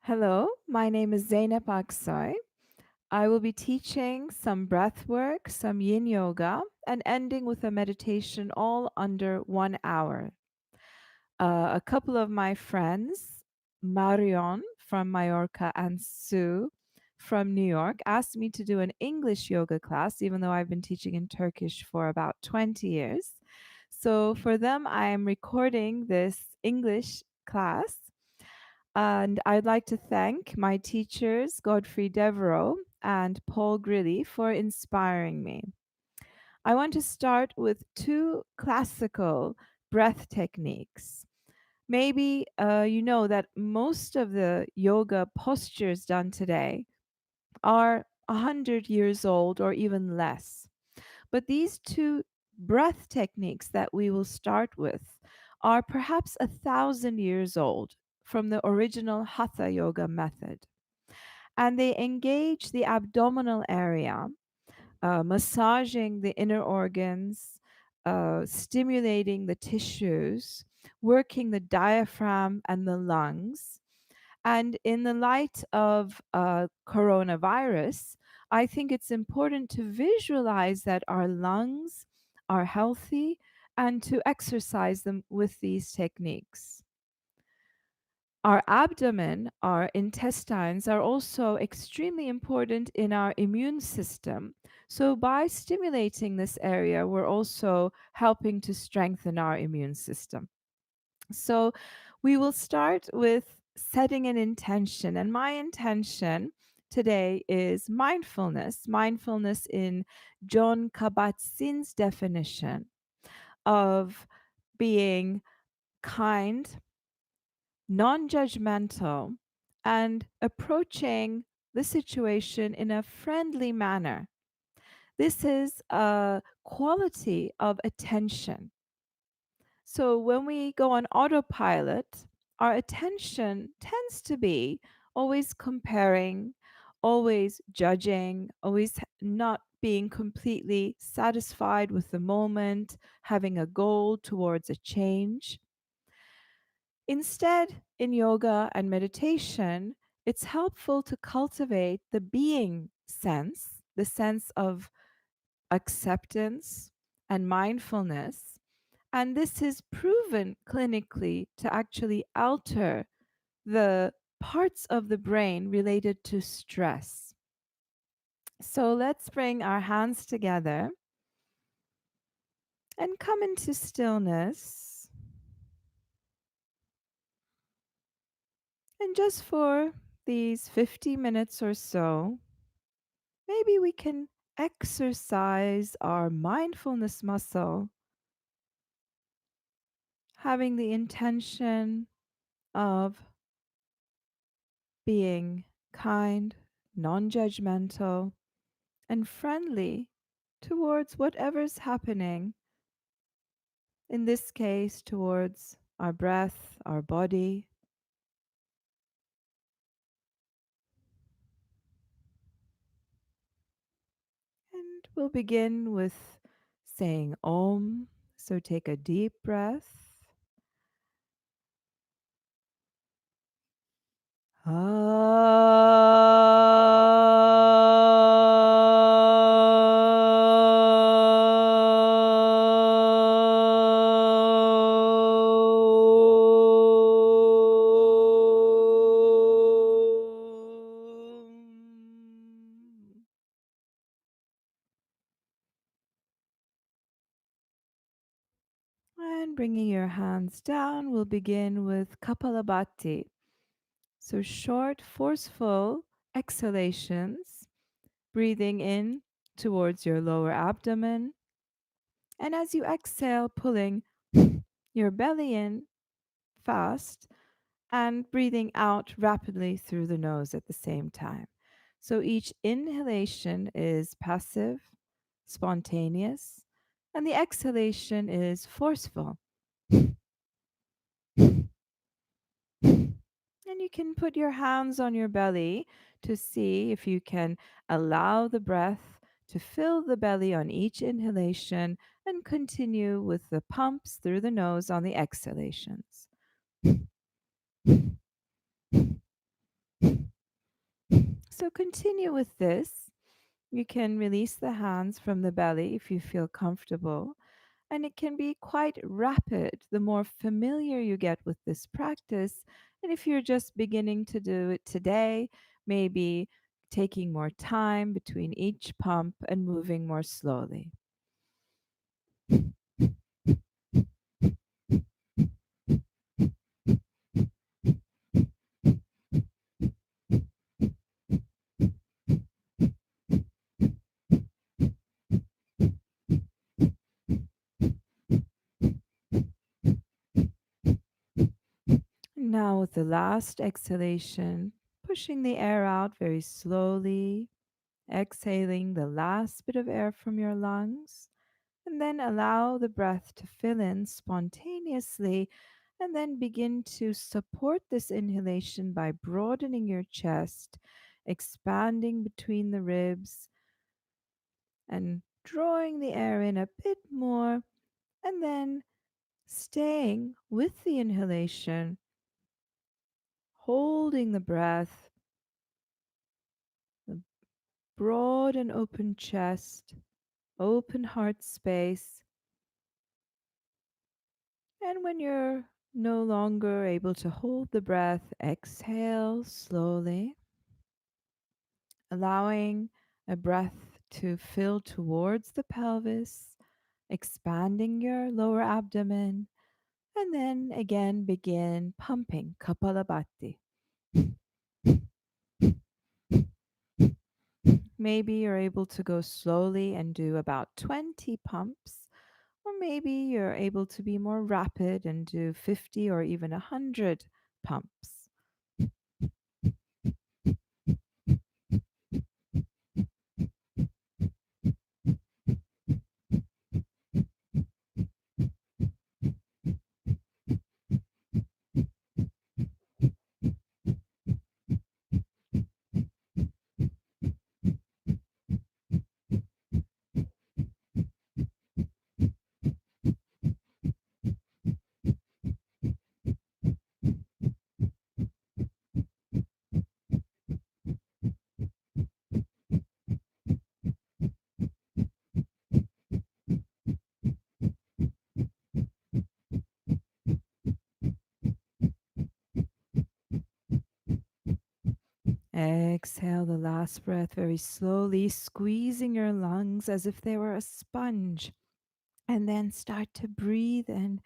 Hello, my name is Zainab Aksoy. I will be teaching some breath work, some yin yoga, and ending with a meditation all under 1 hour. A couple of my friends, Marion from Mallorca and Sue from New York, asked me to do an English yoga class, even though I've been teaching in Turkish for about 20 years. So for them, I am recording this English class, and I'd like to thank my teachers, Godfrey Devereaux and Paul Grilly, for inspiring me. I want to start with two classical breath techniques. Maybe you know that most of the yoga postures done today are 100 years old or even less. But these two breath techniques that we will start with are perhaps 1,000 years old from the original Hatha Yoga method. And they engage the abdominal area, massaging the inner organs, stimulating the tissues, working the diaphragm and the lungs. And in the light of coronavirus, I think it's important to visualize that our lungs are healthy and to exercise them with these techniques. Our abdomen, our intestines are also extremely important in our immune system. So, by stimulating this area, we're also helping to strengthen our immune system. So, we will start with setting an intention. And my intention today is mindfulness, mindfulness in John Kabat-Zinn's definition of being kind, non judgmental, and approaching the situation in a friendly manner. This is a quality of attention. So when we go on autopilot, our attention tends to be always comparing, always judging, always not being completely satisfied with the moment, having a goal towards a change. Instead, in yoga and meditation, it's helpful to cultivate the being sense, the sense of acceptance and mindfulness. And this is proven clinically to actually alter the parts of the brain related to stress. So let's bring our hands together and come into stillness. And just for these 50 minutes or so, maybe we can exercise our mindfulness muscle, having the intention of being kind, non judgmental, and friendly towards whatever's happening, in this case, towards our breath, our body. And we'll begin with saying Om. So take a deep breath. And bringing your hands down, we'll begin with Kapalabhati. So short, forceful exhalations, breathing in towards your lower abdomen. And as you exhale, pulling your belly in fast and breathing out rapidly through the nose at the same time. So each inhalation is passive, spontaneous, and the exhalation is forceful. And you can put your hands on your belly to see if you can allow the breath to fill the belly on each inhalation and continue with the pumps through the nose on the exhalations. So continue with this. You can release the hands from the belly if you feel comfortable, and it can be quite rapid the more familiar you get with this practice. And if you're just beginning to do it today, maybe taking more time between each pump and moving more slowly. Now, with the last exhalation, pushing the air out very slowly, exhaling the last bit of air from your lungs, and then allow the breath to fill in spontaneously, and then begin to support this inhalation by broadening your chest, expanding between the ribs, and drawing the air in a bit more, and then staying with the inhalation, holding the breath, the broad and open chest, open heart space. And when you're no longer able to hold the breath, exhale slowly, allowing a breath to fill towards the pelvis, expanding your lower abdomen, and then again begin pumping Kapalabhati. Maybe you're able to go slowly and do about 20 pumps, or maybe you're able to be more rapid and do 50 or even 100 pumps. Exhale the last breath very slowly, squeezing your lungs as if they were a sponge. And then start to breathe in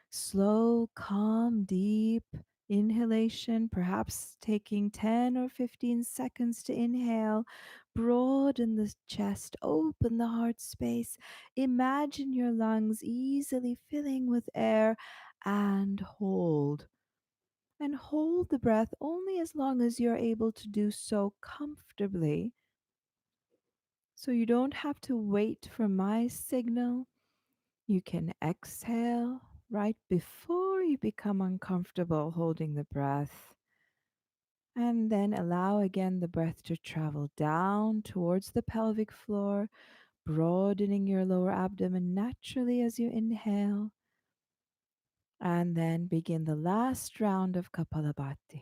slow, calm, deep inhalation, perhaps taking 10 or 15 seconds to inhale. Broaden the chest, open the heart space. Imagine your lungs easily filling with air and hold. And hold the breath only as long as you're able to do so comfortably. So you don't have to wait for my signal. You can exhale right before you become uncomfortable holding the breath. And then allow again the breath to travel down towards the pelvic floor, broadening your lower abdomen naturally as you inhale. And then begin the last round of Kapalabhati.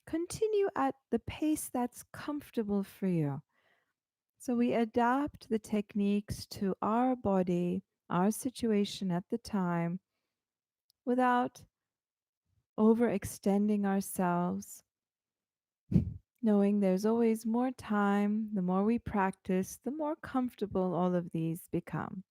Continue at the pace that's comfortable for you. So we adapt the techniques to our body, our situation at the time, without overextending ourselves, knowing there's always more time. The more we practice, the more comfortable all of these become.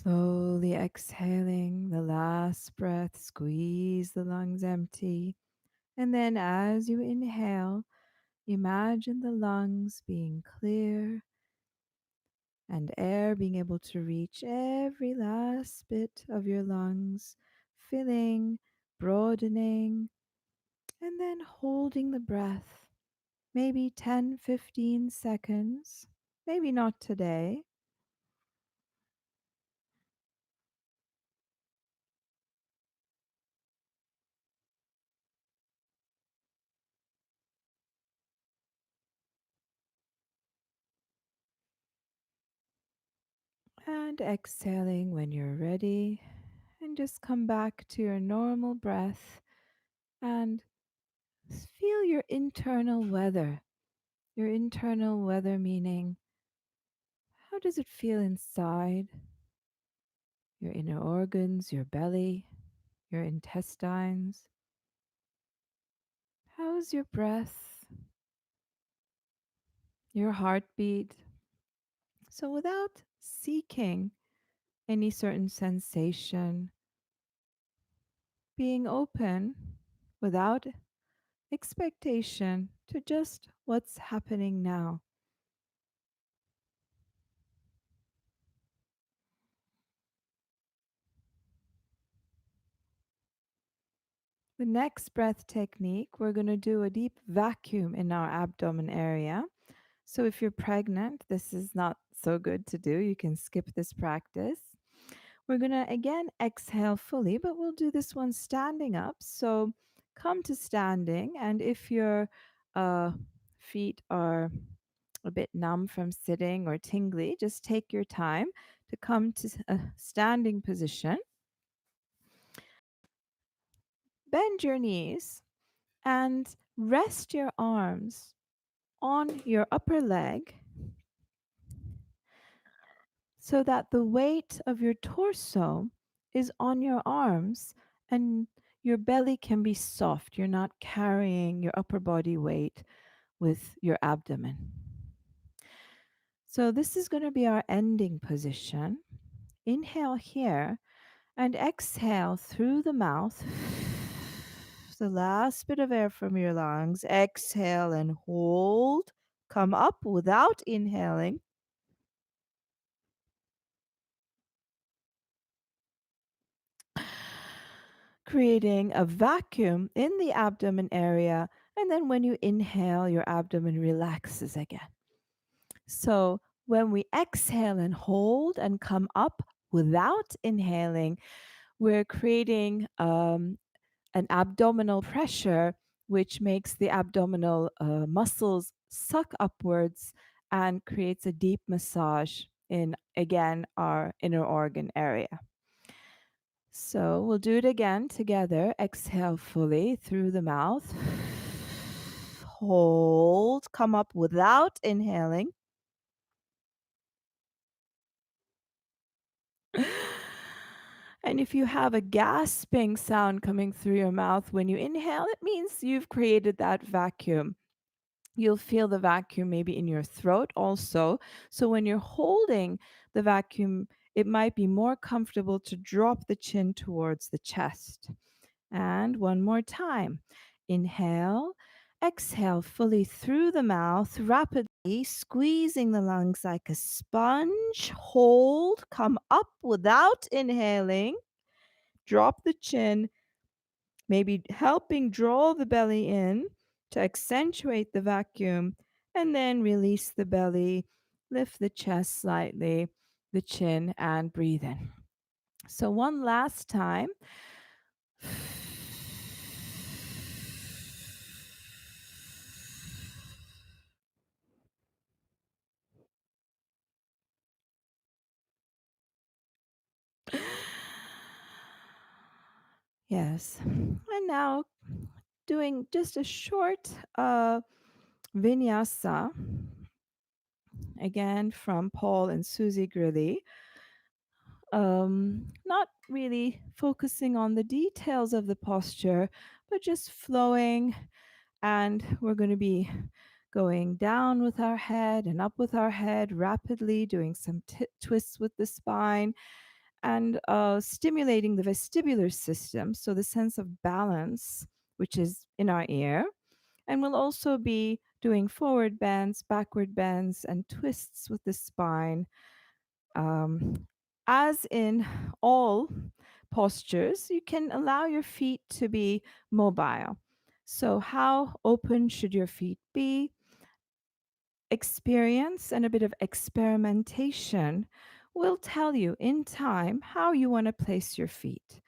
Slowly exhaling the last breath, squeeze the lungs empty. And then as you inhale, imagine the lungs being clear and air being able to reach every last bit of your lungs, filling, broadening, and then holding the breath. Maybe 10, 15 seconds. Maybe not today. And exhaling when you're ready. And just come back to your normal breath and feel your internal weather. Your internal weather meaning, how does it feel inside? Your inner organs, your belly, your intestines. How's your breath? Your heartbeat? So, without seeking any certain sensation, being open without expectation to just what's happening now. The next breath technique, we're going to do a deep vacuum in our abdomen area. So, if you're pregnant, this is not so good to do. You can skip this practice. We're going to again exhale fully, but we'll do this one standing up. So, come to standing. And if your feet are a bit numb from sitting or tingly, just take your time to come to a standing position. Bend your knees and rest your arms on your upper leg so that the weight of your torso is on your arms and your belly can be soft. You're not carrying your upper body weight with your abdomen. So, this is going to be our ending position. Inhale here and exhale through the mouth. The last bit of air from your lungs. Exhale and hold. Come up without inhaling. Creating a vacuum in the abdomen area. And then when you inhale, your abdomen relaxes again. So when we exhale and hold and come up without inhaling, we're creating an abdominal pressure, which makes the abdominal muscles suck upwards and creates a deep massage in, again, our inner organ area. So we'll do it again together. Exhale fully through the mouth. Hold, come up without inhaling. And if you have a gasping sound coming through your mouth when you inhale, it means you've created that vacuum. You'll feel the vacuum maybe in your throat also. So when you're holding the vacuum, it might be more comfortable to drop the chin towards the chest. And one more time. Inhale, exhale fully through the mouth, rapidly squeezing the lungs like a sponge. Hold, come up without inhaling. Drop the chin, maybe helping draw the belly in to accentuate the vacuum, and then release the belly, lift the chest slightly, the chin, and breathe in. So, one last time. Yes. And now doing just a short vinyasa, again from Paul and Susie Grilly. Not really focusing on the details of the posture, but just flowing. And we're going to be going down with our head and up with our head rapidly, doing some twists with the spine. and stimulating the vestibular system, so the sense of balance, which is in our ear. And we'll also be doing forward bends, backward bends, and twists with the spine. Um, as in all postures, you can allow your feet to be mobile. So, how open should your feet be? Experience and a bit of experimentation will tell you in time how you want to place your feet.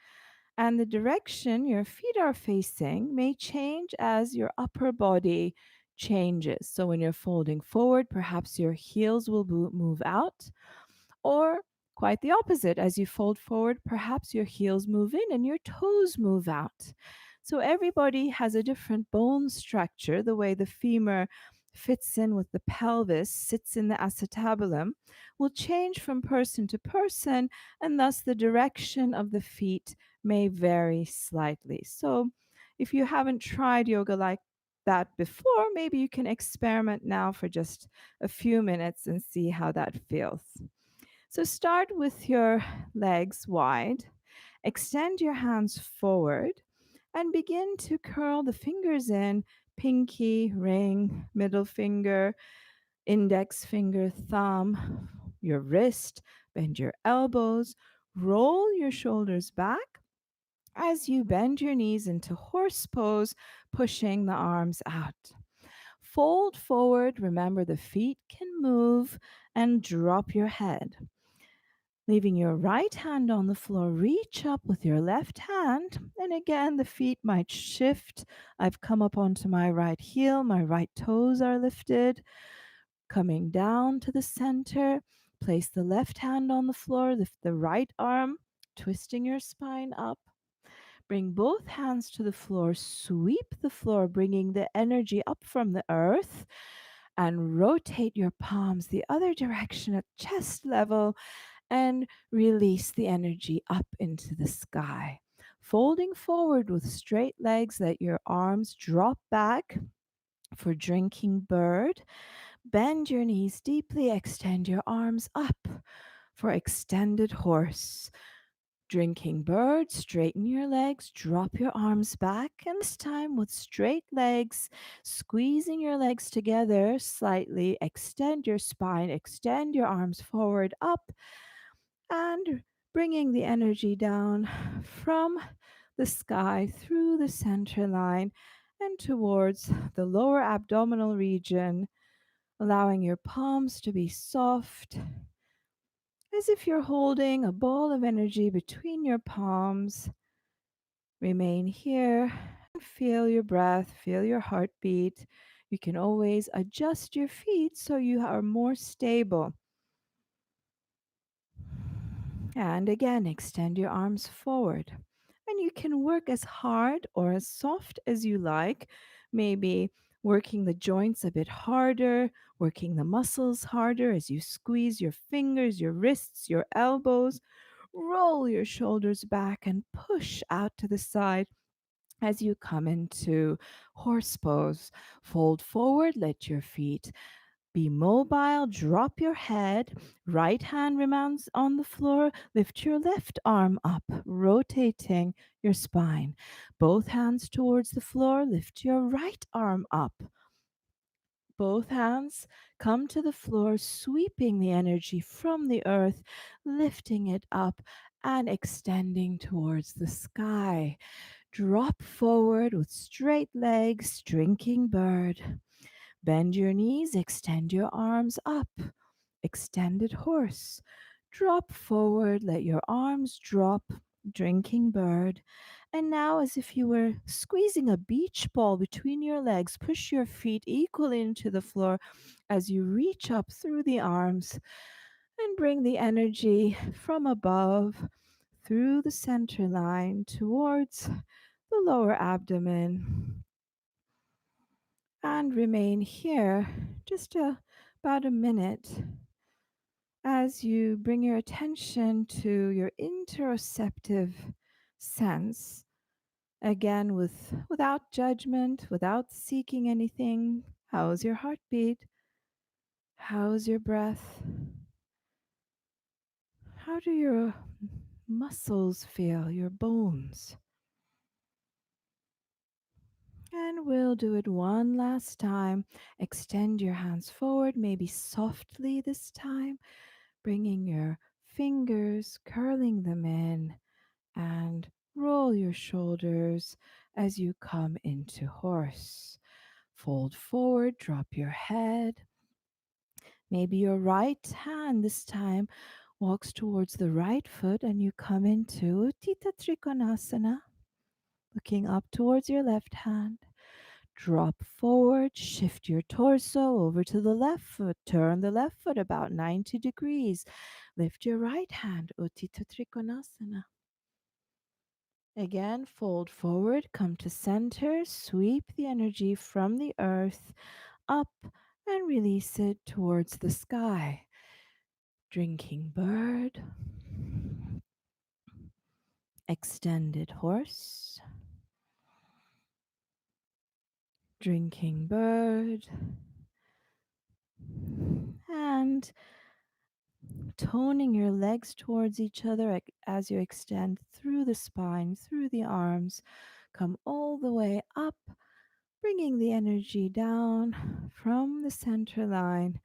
And the direction your feet are facing may change as your upper body changes. So when you're folding forward, perhaps your heels will move out, or quite the opposite. As you fold forward, perhaps your heels move in and your toes move out. So everybody has a different bone structure. The way the femur fits in with the pelvis, sits in the acetabulum, will change from person to person, and thus the direction of the feet may vary slightly. So if you haven't tried yoga like that before, maybe you can experiment now for just a few minutes and see how that feels. So start with your legs wide, extend your hands forward, and begin to curl the fingers in: pinky, ring, middle finger, index finger, thumb, your wrist. Bend your elbows, roll your shoulders back as you bend your knees into horse pose, pushing the arms out. Fold forward, remember the feet can move, and drop your head. Leaving your right hand on the floor, reach up with your left hand. And again, the feet might shift. I've come up onto my right heel, my right toes are lifted. Coming down to the center, place the left hand on the floor, lift the right arm, twisting your spine up. Bring both hands to the floor, sweep the floor, bringing the energy up from the earth, and rotate your palms the other direction at chest level and release the energy up into the sky. Folding forward with straight legs, let your arms drop back for drinking bird. Bend your knees deeply, extend your arms up for extended horse. Drinking bird, straighten your legs, drop your arms back, and this time with straight legs, squeezing your legs together slightly, extend your spine, extend your arms forward, up, and bringing the energy down from the sky through the center line and towards the lower abdominal region, allowing your palms to be soft, as if you're holding a ball of energy between your palms. Remain here and feel your breath, feel your heartbeat. You can always adjust your feet so you are more stable. And again, extend your arms forward. And you can work as hard or as soft as you like, maybe working the joints a bit harder, working the muscles harder as you squeeze your fingers, your wrists, your elbows. Roll your shoulders back and push out to the side as you come into horse pose. Fold forward, let your feet be mobile, drop your head, right hand remains on the floor, lift your left arm up, rotating your spine. Both hands towards the floor, lift your right arm up. Both hands come to the floor, sweeping the energy from the earth, lifting it up and extending towards the sky. Drop forward with straight legs, drinking bird. Bend your knees, extend your arms up. Extended horse. Drop forward, let your arms drop, drinking bird. And now, as if you were squeezing a beach ball between your legs, push your feet equally into the floor as you reach up through the arms and bring the energy from above through the center line towards the lower abdomen, and remain here just about a minute as you bring your attention to your interoceptive sense, again without judgment, without seeking anything. How's your heartbeat? How's your breath? How do your muscles feel, your bones. And we'll do it one last time. Extend your hands forward, maybe softly this time, bringing your fingers, curling them in, and roll your shoulders as you come into horse. Fold forward, drop your head. Maybe your right hand this time walks towards the right foot and you come into Teta Trikonasana, looking up towards your left hand. Drop forward, shift your torso over to the left foot, turn the left foot about 90 degrees. Lift your right hand, Uttita Trikonasana. Again, fold forward, come to center, sweep the energy from the earth up and release it towards the sky. Drinking bird, extended horse, drinking bird, and toning your legs towards each other as you extend through the spine, through the arms. Come all the way up, bringing the energy down from the center line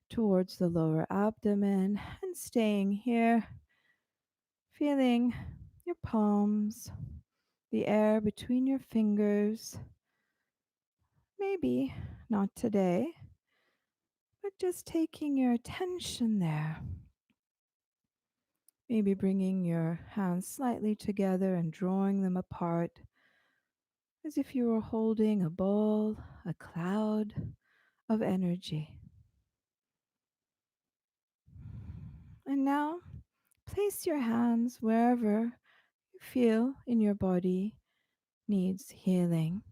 towards the lower abdomen and staying here, feeling your palms, the air between your fingers. Maybe not today, but just taking your attention there. Maybe bringing your hands slightly together and drawing them apart as if you were holding a ball, a cloud of energy. And now place your hands wherever you feel in your body needs healing.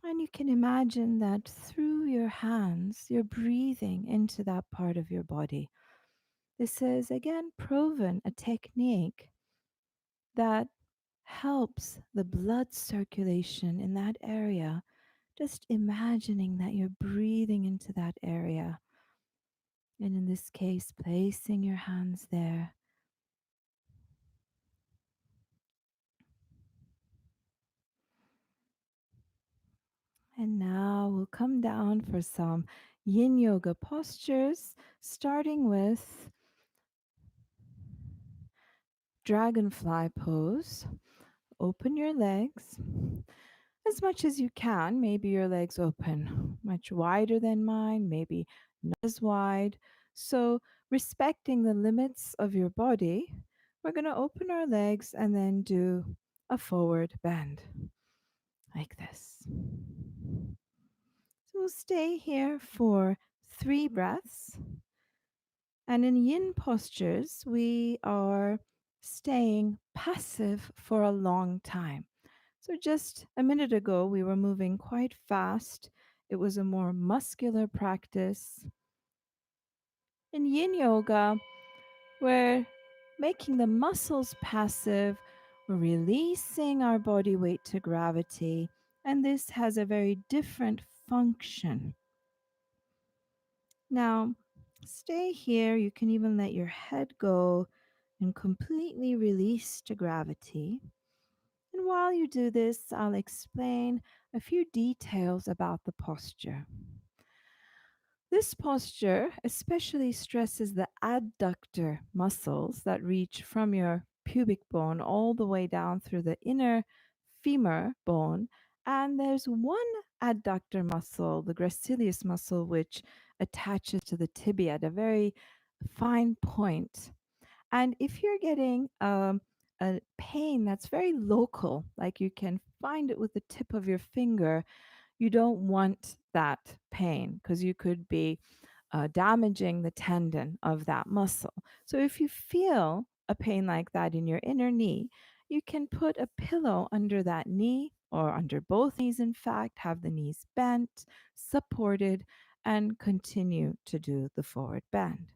And you can imagine that through your hands, you're breathing into that part of your body. This is again proven a technique that helps the blood circulation in that area. Just imagining that you're breathing into that area. And in this case, placing your hands there. And now we'll come down for some Yin Yoga postures, starting with Dragonfly Pose. Open your legs as much as you can. Maybe your legs open much wider than mine, maybe not as wide. So, respecting the limits of your body, we're going to open our legs and then do a forward bend like this. So, we'll stay here for 3 breaths. And in yin postures, we are staying passive for a long time. So, just a minute ago, we were moving quite fast. It was a more muscular practice. In yin yoga, we're making the muscles passive, we're releasing our body weight to gravity, and this has a very different function. Now, stay here. You can even let your head go and completely release to gravity. And while you do this, I'll explain a few details about the posture. This posture especially stresses the adductor muscles that reach from your pubic bone all the way down through the inner femur bone. And there's one adductor muscle, the gracilis muscle, which attaches to the tibia at a very fine point. And if you're getting a pain that's very local, like you can find it with the tip of your finger, you don't want that pain because you could be damaging the tendon of that muscle. So if you feel a pain like that in your inner knee, you can put a pillow under that knee or under both knees, in fact, have the knees bent, supported, and continue to do the forward bend.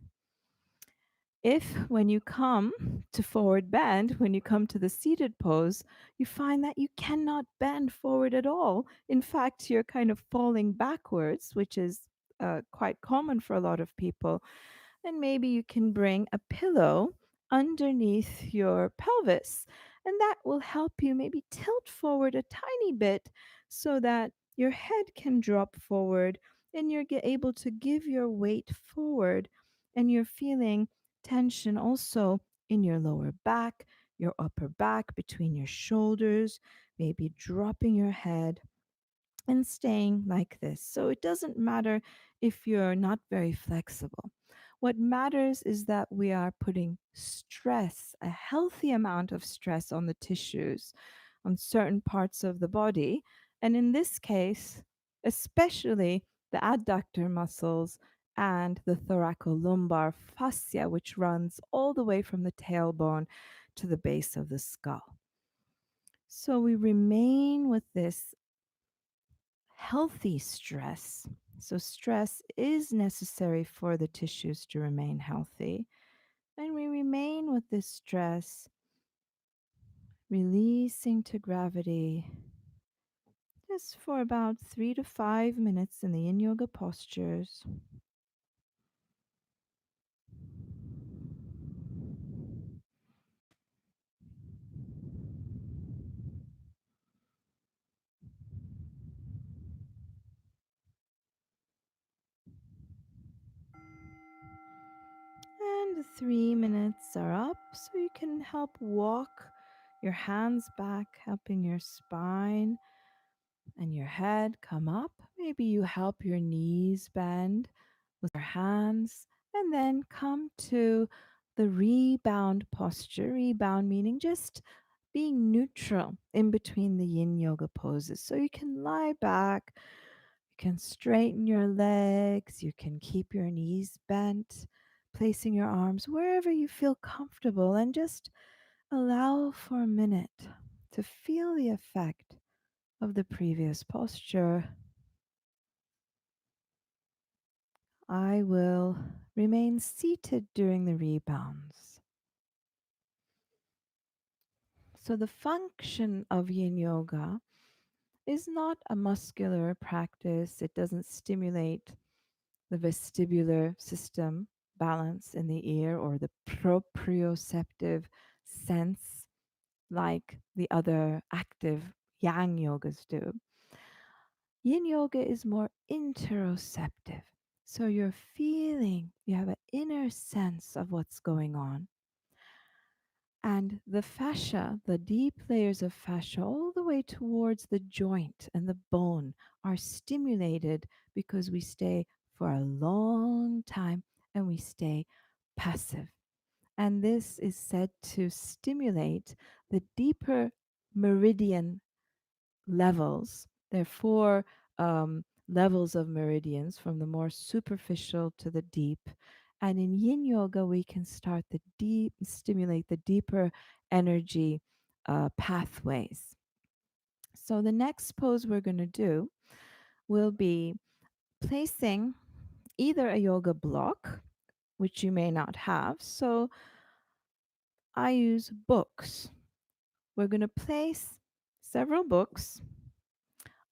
If when you come to forward bend, when you come to the seated pose, you find that you cannot bend forward at all. In fact, you're kind of falling backwards, which is quite common for a lot of people. And maybe you can bring a pillow underneath your pelvis, and that will help you maybe tilt forward a tiny bit so that your head can drop forward and you're able to give your weight forward, and you're feeling tension also in your lower back, your upper back, between your shoulders, maybe dropping your head and staying like this. So it doesn't matter if you're not very flexible. What matters is that we are putting stress, a healthy amount of stress on the tissues, on certain parts of the body. And in this case, especially the adductor muscles and the thoracolumbar fascia, which runs all the way from the tailbone to the base of the skull. So we remain with this healthy stress. So, stress is necessary for the tissues to remain healthy. And we remain with this stress, releasing to gravity just for about 3 to 5 minutes in the Yin Yoga postures. And the 3 minutes are up, so you can help walk your hands back, helping your spine and your head come up. Maybe you help your knees bend with your hands, and then come to the rebound posture. Rebound meaning just being neutral in between the yin yoga poses. So you can lie back, you can straighten your legs, you can keep your knees bent, placing your arms wherever you feel comfortable, and just allow for a minute to feel the effect of the previous posture. I will remain seated during the rebounds. So, the function of yin yoga is not a muscular practice, it doesn't stimulate the vestibular system balance in the ear or the proprioceptive sense like the other active yang yogas do. Yin yoga is more interoceptive. So you're feeling, you have an inner sense of what's going on. And the fascia, the deep layers of fascia, all the way towards the joint and the bone, are stimulated because we stay for a long time and we stay passive. And this is said to stimulate the deeper meridian levels. There are four levels of meridians, from the more superficial to the deep. And in yin yoga, we can start the deep, stimulate the deeper energy pathways. So the next pose we're going to do will be placing either a yoga block, which you may not have. So I use books. We're going to place several books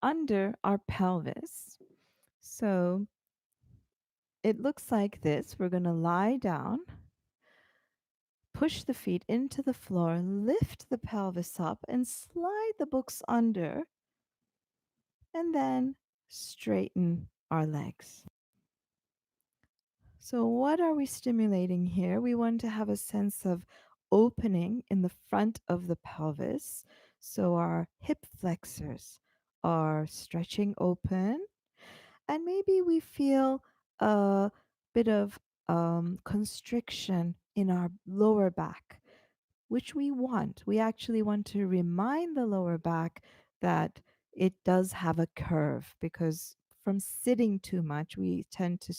under our pelvis. So it looks like this. We're going to lie down, push the feet into the floor, lift the pelvis up, and slide the books under, and then straighten our legs. So, what are we stimulating here? We want to have a sense of opening in the front of the pelvis. So, our hip flexors are stretching open, and maybe we feel a bit of constriction in our lower back, which we want. We actually want to remind the lower back that it does have a curve, because from sitting too much, we tend to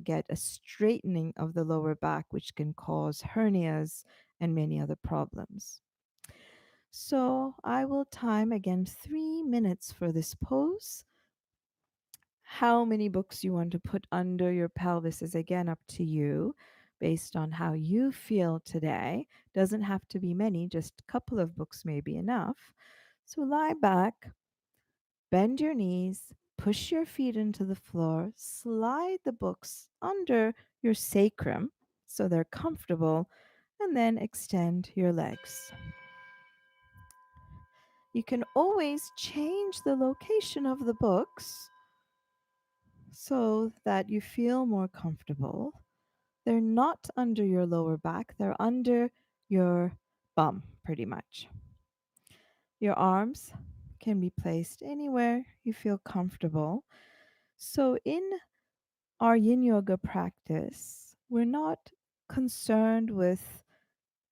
get a straightening of the lower back, which can cause hernias and many other problems. So I will time again 3 minutes for this pose. How many books you want to put under your pelvis is again up to you, based on how you feel today. Doesn't have to be many, just a couple of books may be enough. So lie back, bend your knees, Push your feet into the floor, slide the books under your sacrum so they're comfortable, and then extend your legs. You can always change the location of the books so that you feel more comfortable. They're not under your lower back, they're under your bum, pretty much. Your arms can be placed anywhere you feel comfortable. So, in our yin yoga practice, we're not concerned with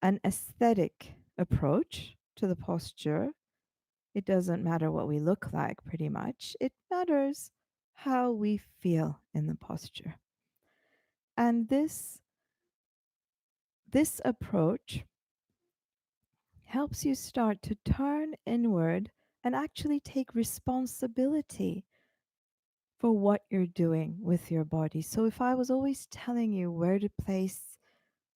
an aesthetic approach to the posture. It doesn't matter what we look like, pretty much. It matters how we feel in the posture. And this approach helps you start to turn inward and actually take responsibility for what you're doing with your body. So if I was always telling you where to place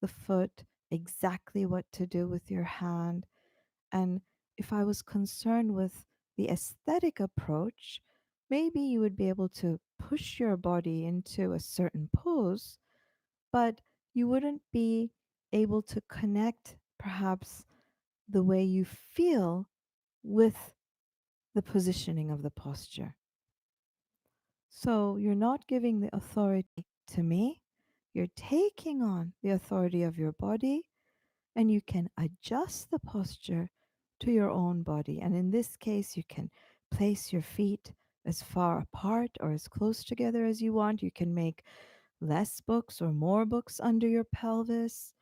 the foot, exactly what to do with your hand, and if I was concerned with the aesthetic approach, maybe you would be able to push your body into a certain pose, but you wouldn't be able to connect perhaps the way you feel with the positioning of the posture. So you're not giving the authority to me, you're taking on the authority of your body, and you can adjust the posture to your own body. And in this case, you can place your feet as far apart or as close together as you want. You can make less books or more books under your pelvis.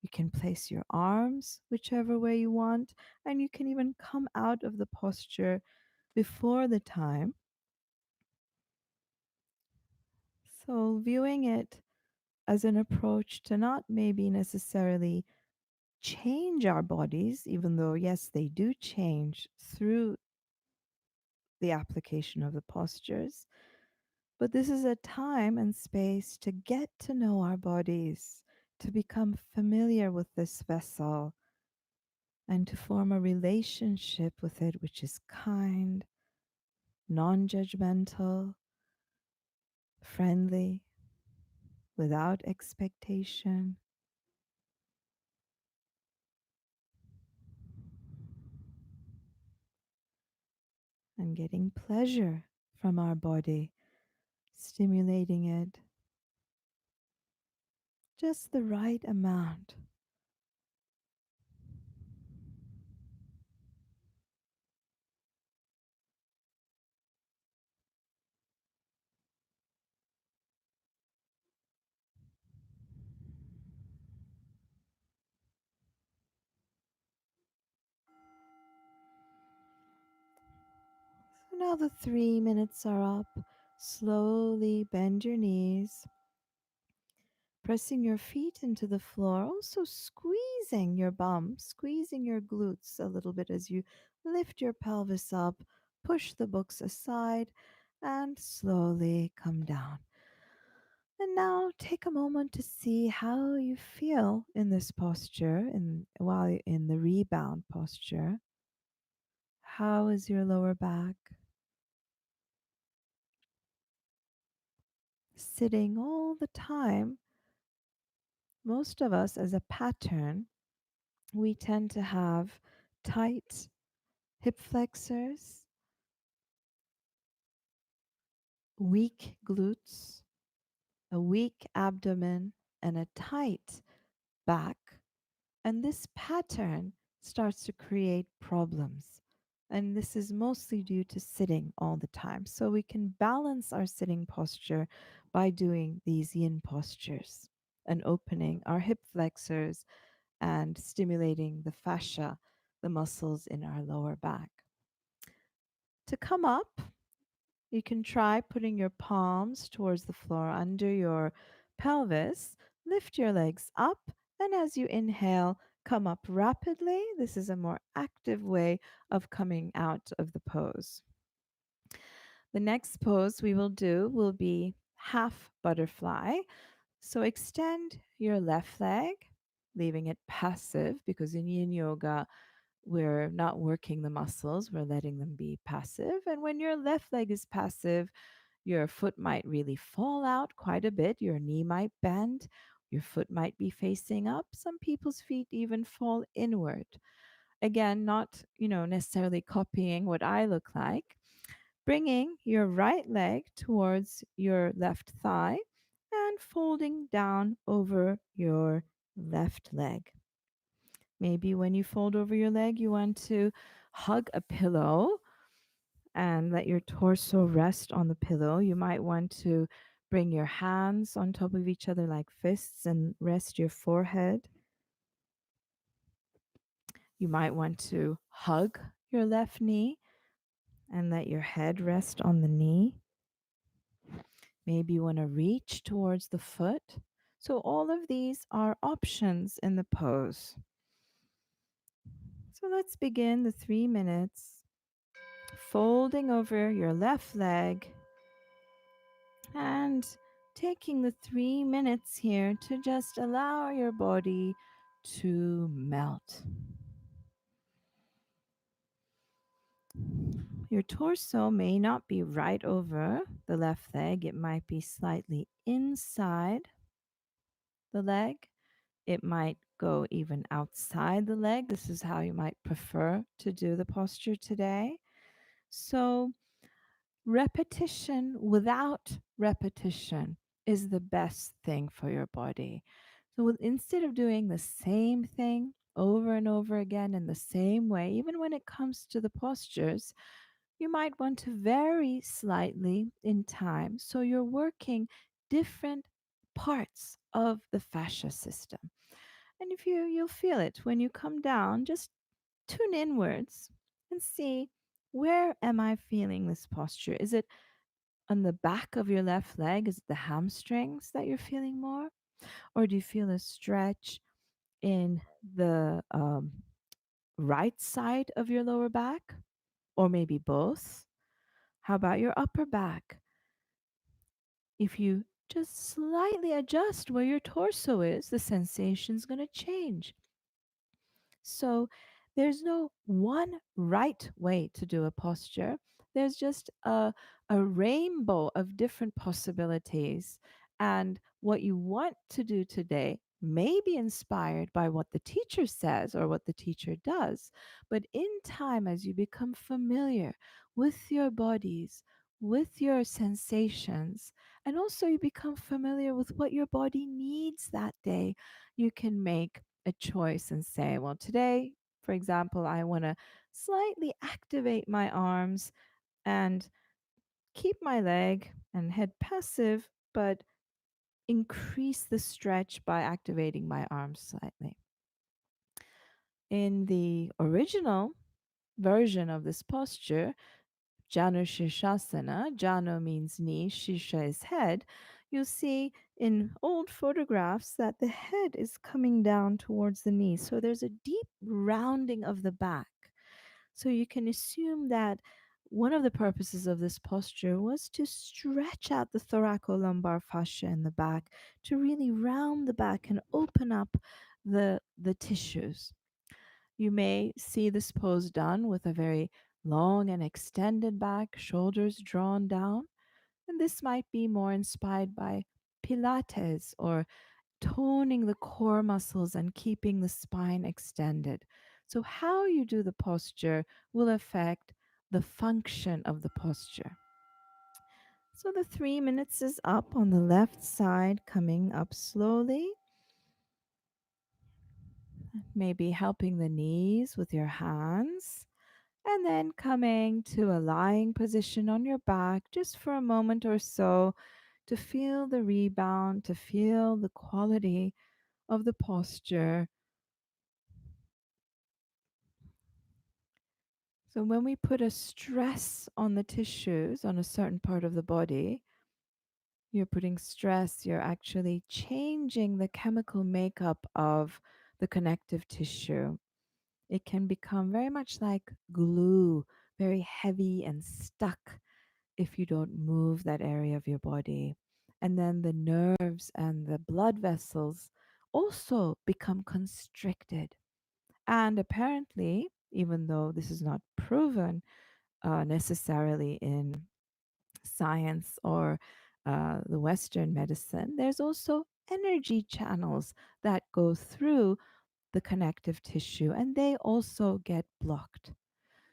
You can place your arms whichever way you want, and you can even come out of the posture before the time. So, viewing it as an approach to not maybe necessarily change our bodies, even though, yes, they do change through the application of the postures. But this is a time and space to get to know our bodies, to become familiar with this vessel, and to form a relationship with it which is kind, non judgmental, friendly, without expectation. And getting pleasure from our body, stimulating it just the right amount. So now the 3 minutes are up. Slowly bend your knees, pressing your feet into the floor, also squeezing your bum, squeezing your glutes a little bit as you lift your pelvis up, push the books aside, and slowly come down. And now take a moment to see how you feel in this posture while you're in the rebound posture. How is your lower back? Sitting all the time, most of us as a pattern, we tend to have tight hip flexors, weak glutes, a weak abdomen, and a tight back. And this pattern starts to create problems. And this is mostly due to sitting all the time. So we can balance our sitting posture by doing these yin postures and opening our hip flexors and stimulating the fascia, the muscles in our lower back. To come up, you can try putting your palms towards the floor under your pelvis. Lift your legs up, and as you inhale, come up rapidly. This is a more active way of coming out of the pose. The next pose we will do will be half butterfly. So extend your left leg, leaving it passive because in yin yoga, we're not working the muscles, we're letting them be passive. And when your left leg is passive, your foot might really fall out quite a bit, your knee might bend, your foot might be facing up. Some people's feet even fall inward. Again, not, necessarily copying what I look like. Bringing your right leg towards your left thigh and folding down over your left leg. Maybe when you fold over your leg, you want to hug a pillow and let your torso rest on the pillow. You might want to bring your hands on top of each other like fists and rest your forehead. You might want to hug your left knee and let your head rest on the knee. Maybe you want to reach towards the foot. So, all of these are options in the pose. So, let's begin the 3 minutes. Folding over your left leg and taking the 3 minutes here to just allow your body to melt. Your torso may not be right over the left leg, it might be slightly inside the leg. It might go even outside the leg. This is how you might prefer to do the posture today. So, repetition without repetition is the best thing for your body. So, instead of doing the same thing over and over again in the same way, even when it comes to the postures, you might want to vary slightly in time. So, you're working different parts of the fascia system. And if you'll feel it when you come down, just tune inwards and see, where am I feeling this posture? Is it on the back of your left leg? Is it the hamstrings that you're feeling more? Or do you feel a stretch in the right side of your lower back? Or maybe both? How about your upper back? If you just slightly adjust where your torso is, the sensation's going to change. So there's no one right way to do a posture. There's just a rainbow of different possibilities. And what you want to do today may be inspired by what the teacher says or what the teacher does. But in time, as you become familiar with your bodies, with your sensations, and also you become familiar with what your body needs that day, you can make a choice and say, well, today, for example, I want to slightly activate my arms and keep my leg and head passive, but increase the stretch by activating my arms slightly. In the original version of this posture, Janu Shirshasana, Janu means knee, Shisha is head. You'll see in old photographs that the head is coming down towards the knee. So there's a deep rounding of the back. So you can assume that one of the purposes of this posture was to stretch out the thoracolumbar fascia in the back, to really round the back and open up the tissues. You may see this pose done with a very long and extended back, shoulders drawn down. And this might be more inspired by Pilates or toning the core muscles and keeping the spine extended. So, how you do the posture will affect the function of the posture. So, the 3 minutes is up on the left side, coming up slowly. Maybe helping the knees with your hands. And then coming to a lying position on your back just for a moment or so to feel the rebound, to feel the quality of the posture. So, when we put a stress on the tissues on a certain part of the body, you're putting stress, you're actually changing the chemical makeup of the connective tissue. It can become very much like glue, very heavy and stuck if you don't move that area of your body. And then the nerves and the blood vessels also become constricted. And apparently, even though this is not proven necessarily in science or the Western medicine, there's also energy channels that go through the connective tissue and they also get blocked.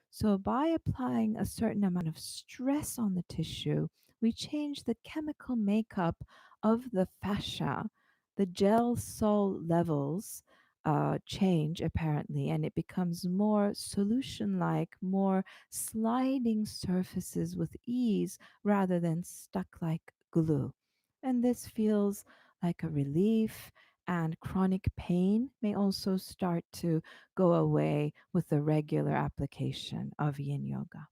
So, by applying a certain amount of stress on the tissue, we change the chemical makeup of the fascia. The gel sol levels change apparently, and it becomes more solution like, more sliding surfaces with ease rather than stuck like glue. And this feels like a relief, and chronic pain may also start to go away with the regular application of yin yoga.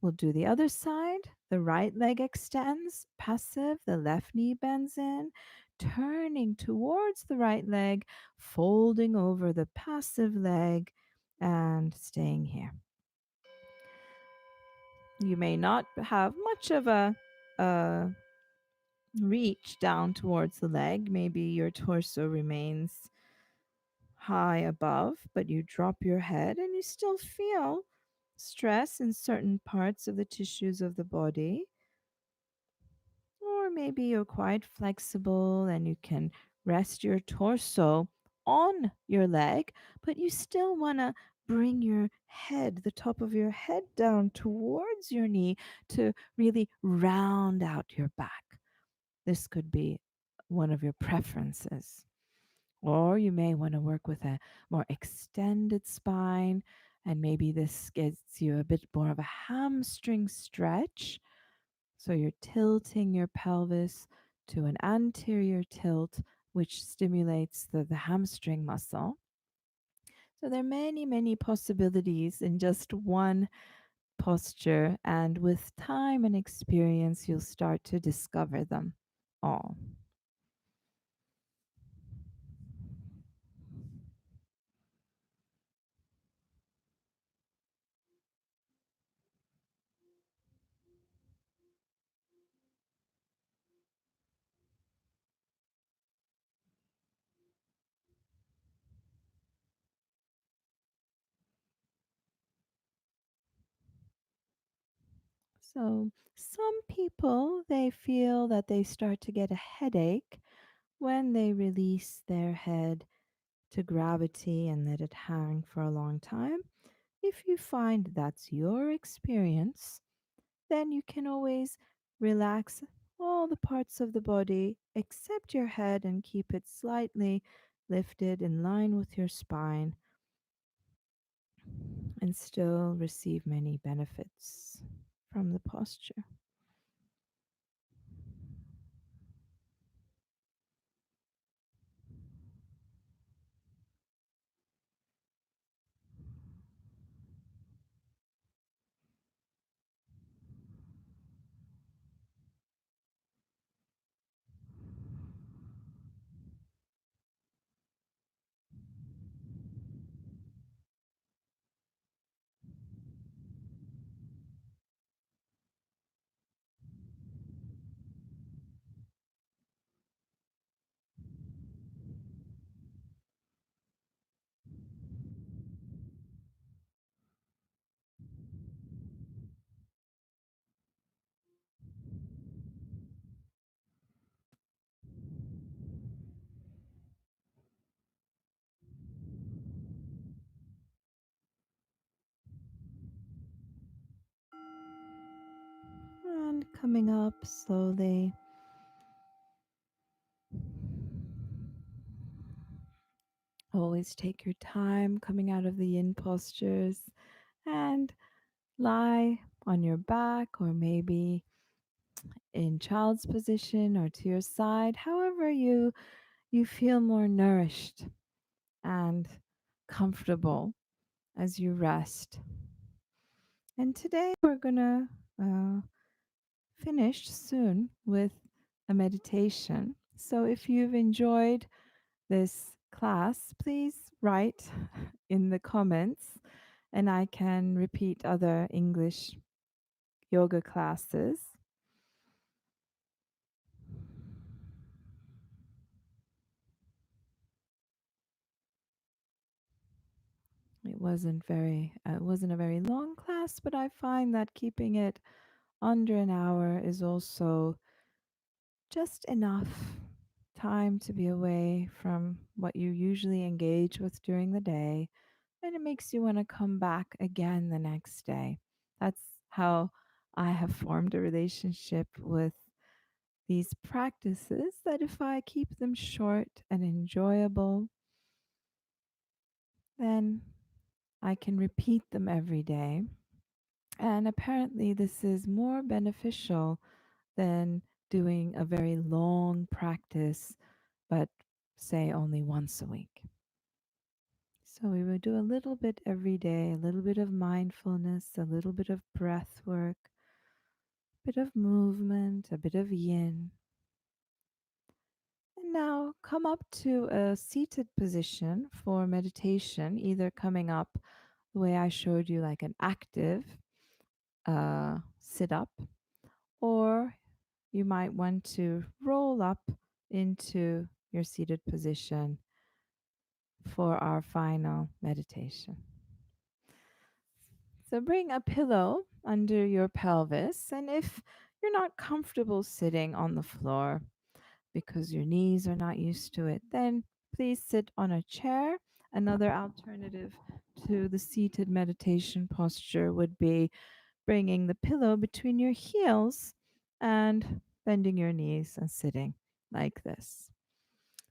We'll do the other side. The right leg extends, passive, the left knee bends in, turning towards the right leg, folding over the passive leg, and staying here. You may not have much of a reach down towards the leg. Maybe your torso remains high above, but you drop your head and you still feel stress in certain parts of the tissues of the body. Or maybe you're quite flexible and you can rest your torso on your leg, but you still want to bring your head, the top of your head down towards your knee to really round out your back. This could be one of your preferences. Or you may want to work with a more extended spine, and maybe this gets you a bit more of a hamstring stretch. So you're tilting your pelvis to an anterior tilt, which stimulates the hamstring muscle. So there are many, many possibilities in just one posture, and with time and experience, you'll start to discover them all. So, some people they feel that they start to get a headache when they release their head to gravity and let it hang for a long time. If you find that's your experience, then you can always relax all the parts of the body except your head and keep it slightly lifted in line with your spine and still receive many benefits from the posture. And coming up slowly. Always take your time coming out of the yin postures and lie on your back or maybe in child's position or to your side, however you feel more nourished and comfortable as you rest. And today we're going to finish soon with a meditation. So if you've enjoyed this class, please write in the comments and I can repeat other English yoga classes. it wasn't a very long class, but I find that keeping it under an hour is also just enough time to be away from what you usually engage with during the day, and it makes you want to come back again the next day. That's how I have formed a relationship with these practices, that if I keep them short and enjoyable, then I can repeat them every day. And apparently, this is more beneficial than doing a very long practice, but say only once a week. So we would do a little bit every day, a little bit of mindfulness, a little bit of breath work, a bit of movement, a bit of yin. And now come up to a seated position for meditation, either coming up the way I showed you, like an active sit up, or you might want to roll up into your seated position for our final meditation. So bring a pillow under your pelvis, and if you're not comfortable sitting on the floor because your knees are not used to it, then please sit on a chair. Another alternative to the seated meditation posture would be bringing the pillow between your heels and bending your knees and sitting like this.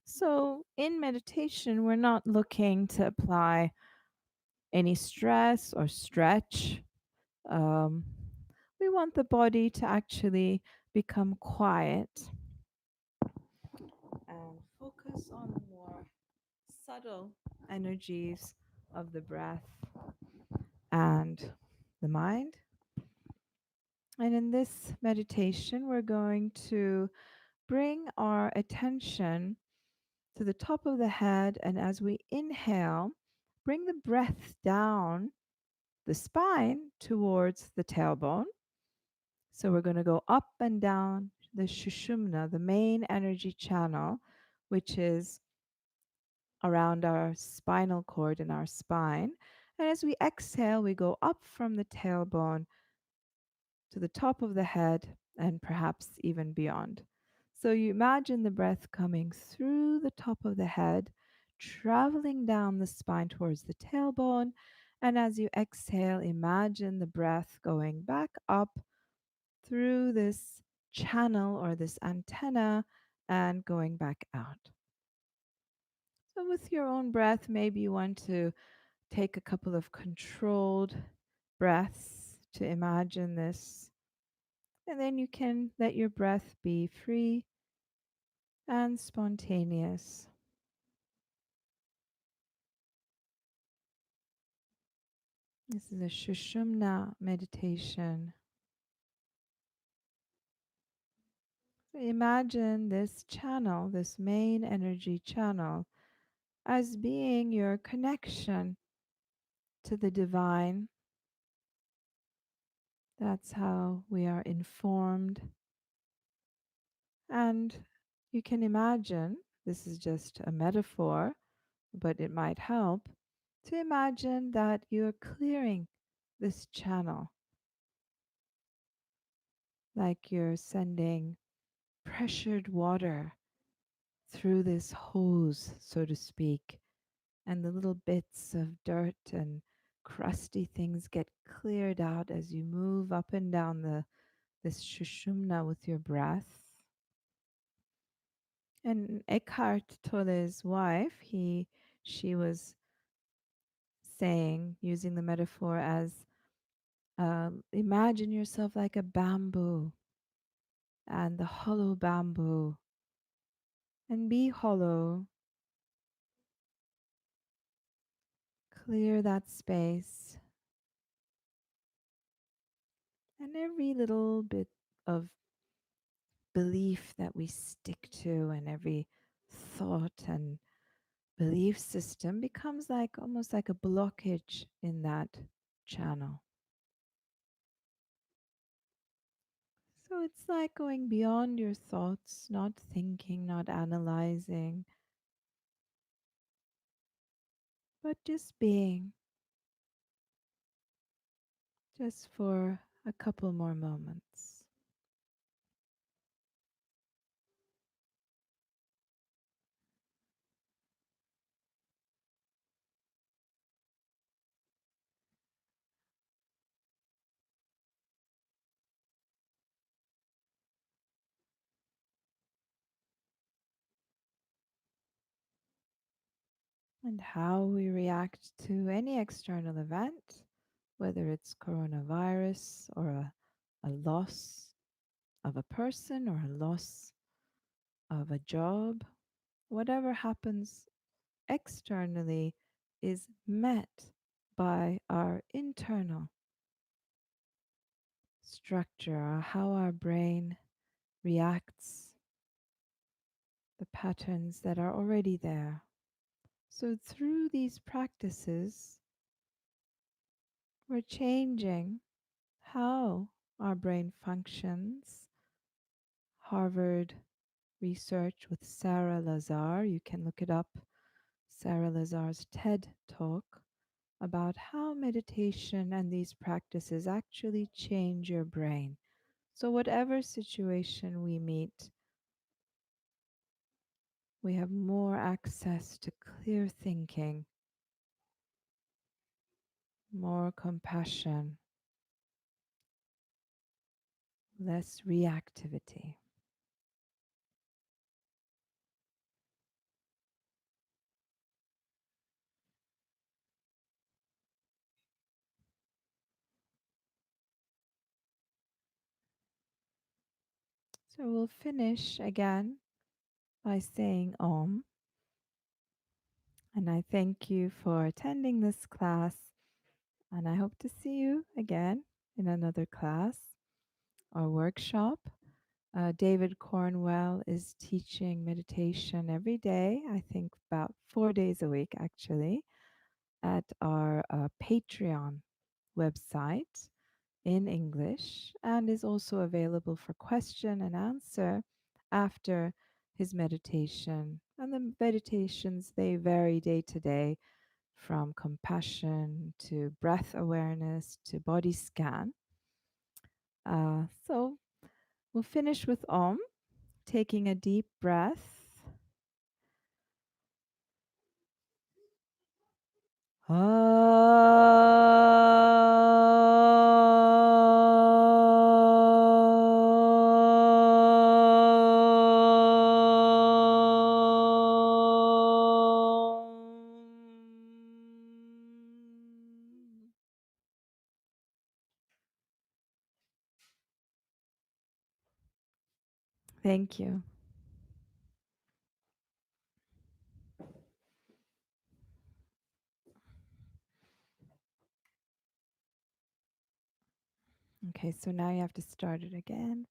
So, in meditation, we're not looking to apply any stress or stretch. Um, we want the body to actually become quiet and focus on the more subtle energies of the breath and the mind. And in this meditation, we're going to bring our attention to the top of the head. And as we inhale, bring the breath down the spine towards the tailbone. So we're going to go up and down the Sushumna, the main energy channel, which is around our spinal cord and our spine. And as we exhale, we go up from the tailbone to the top of the head and perhaps even beyond. So you imagine the breath coming through the top of the head, traveling down the spine towards the tailbone. And as you exhale, imagine the breath going back up through this channel or this antenna and going back out. So, with your own breath, maybe you want to take a couple of controlled breaths to imagine this. And then you can let your breath be free and spontaneous. This is a Sushumna meditation. So imagine this channel, this main energy channel, as being your connection to the divine. That's how we are informed. And you can imagine, this is just a metaphor, but it might help to imagine that you're clearing this channel, like you're sending pressured water through this hose, so to speak, and the little bits of dirt and crusty things get cleared out as you move up and down this shushumna with your breath. And Eckhart Tolle's wife, she was saying, using the metaphor as imagine yourself like a bamboo, and the hollow bamboo, and be hollow. Clear that space, and every little bit of belief that we stick to, and every thought and belief system becomes like almost like a blockage in that channel. So it's like going beyond your thoughts, not thinking, not analyzing, but just being. just for a couple more moments. And how we react to any external event, whether it's coronavirus or a loss of a person or a loss of a job, whatever happens externally is met by our internal structure, how our brain reacts, the patterns that are already there. So, through these practices, we're changing how our brain functions. Harvard research with Sarah Lazar, you can look it up, Sarah Lazar's TED talk about how meditation and these practices actually change your brain. So, whatever situation we meet, we have more access to clear thinking, more compassion, less reactivity. So, we'll finish again by saying Om. And I thank you for attending this class. And I hope to see you again in another class or workshop. David Cornwell is teaching meditation every day, I think about 4 days a week actually, at our Patreon website in English, and is also available for question and answer after his meditation. And the meditations, they vary day to day, from compassion to breath awareness to body scan. So we'll finish with Om, taking a deep breath. Thank you. Okay, so now you have to start it again.